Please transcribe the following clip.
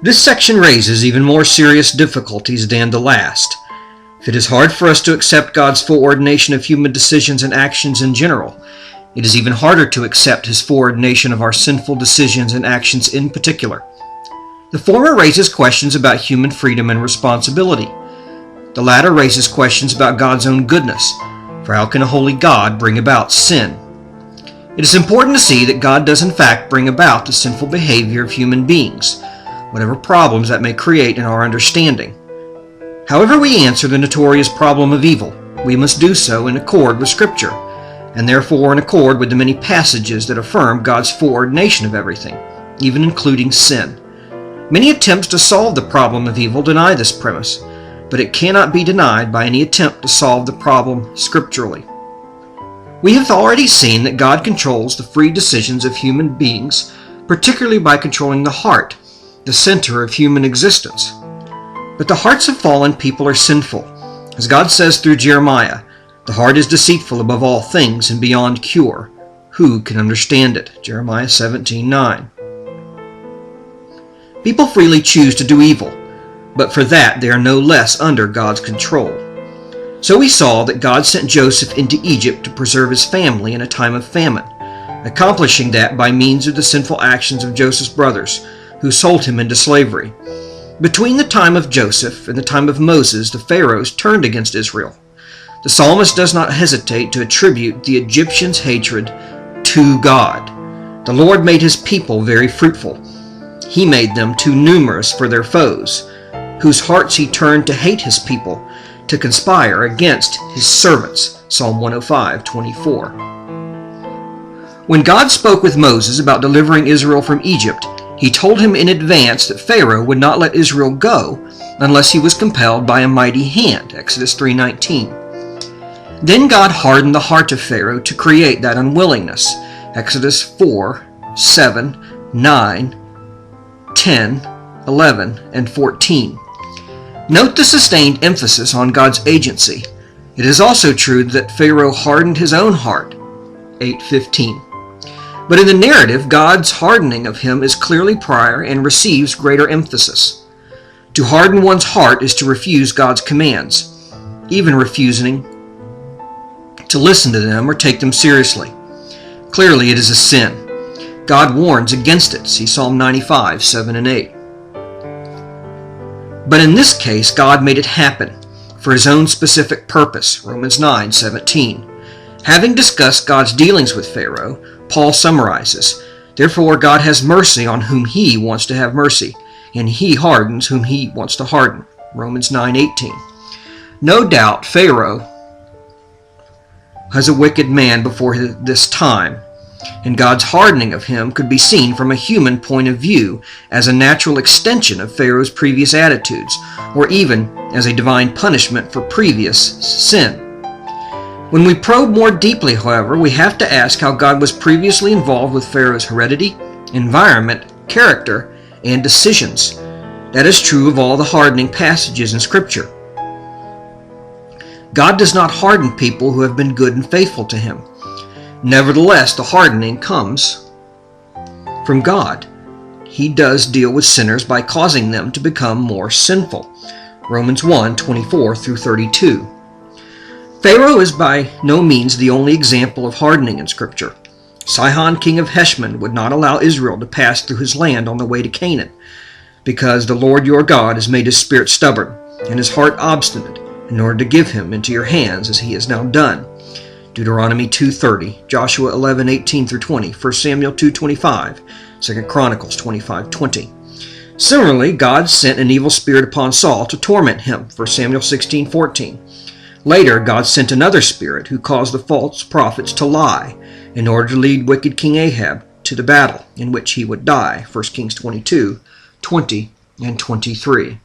This section raises even more serious difficulties than the last. If it is hard for us to accept God's foreordination of human decisions and actions in general, it is even harder to accept His foreordination of our sinful decisions and actions in particular. The former raises questions about human freedom and responsibility. The latter raises questions about God's own goodness, for how can a holy God bring about sin? It is important to see that God does in fact bring about the sinful behavior of human beings, whatever problems that may create in our understanding. However we answer the notorious problem of evil, we must do so in accord with Scripture, and therefore in accord with the many passages that affirm God's foreordination of everything, even including sin. Many attempts to solve the problem of evil deny this premise, but it cannot be denied by any attempt to solve the problem scripturally. We have already seen that God controls the free decisions of human beings, particularly by controlling the heart, the center of human existence. But the hearts of fallen people are sinful. As God says through Jeremiah, "The heart is deceitful above all things and beyond cure. Who can understand it?" Jeremiah 17:9. People freely choose to do evil, but for that they are no less under God's control. So we saw that God sent Joseph into Egypt to preserve his family in a time of famine, accomplishing that by means of the sinful actions of Joseph's brothers, who sold him into slavery. Between the time of Joseph and the time of Moses, the pharaohs turned against Israel. The psalmist does not hesitate to attribute the Egyptians' hatred to God. The Lord made his people very fruitful. He made them too numerous for their foes, whose hearts he turned to hate his people, to conspire against his servants. Psalm 105:24. When God spoke with Moses about delivering Israel from Egypt, he told him in advance that Pharaoh would not let Israel go unless he was compelled by a mighty hand. Exodus 3:19. Then God hardened the heart of Pharaoh to create that unwillingness. Exodus 4, 7, 9, 10, 11, and 14. Note the sustained emphasis on God's agency. It is also true that Pharaoh hardened his own heart. 8:15. But in the narrative, God's hardening of him is clearly prior and receives greater emphasis. To harden one's heart is to refuse God's commands, even refusing to listen to them or take them seriously. Clearly, it is a sin. God warns against it. See Psalm 95, 7 and 8. But in this case, God made it happen for his own specific purpose. Romans 9:17. Having discussed God's dealings with Pharaoh, Paul summarizes, "Therefore God has mercy on whom he wants to have mercy, and he hardens whom he wants to harden." Romans 9:18. No doubt Pharaoh was a wicked man before this time, and God's hardening of him could be seen from a human point of view as a natural extension of Pharaoh's previous attitudes, or even as a divine punishment for previous sin. When we probe more deeply, however, we have to ask how God was previously involved with Pharaoh's heredity, environment, character, and decisions. That is true of all the hardening passages in Scripture. God does not harden people who have been good and faithful to him. Nevertheless, the hardening comes from God. He does deal with sinners by causing them to become more sinful. Romans 1:24 through 32. Pharaoh is by no means the only example of hardening in Scripture. Sihon, king of Heshbon, would not allow Israel to pass through his land on the way to Canaan, because the Lord your God has made his spirit stubborn and his heart obstinate, in order to give him into your hands as he has now done. Deuteronomy 2:30, Joshua 11:18 through 20, 1 Samuel 2:25, 2 Chronicles 25:20. Similarly, God sent an evil spirit upon Saul to torment him, 1 Samuel 16:14. Later, God sent another spirit who caused the false prophets to lie in order to lead wicked King Ahab to the battle in which he would die, 1 Kings 22:20 and 23.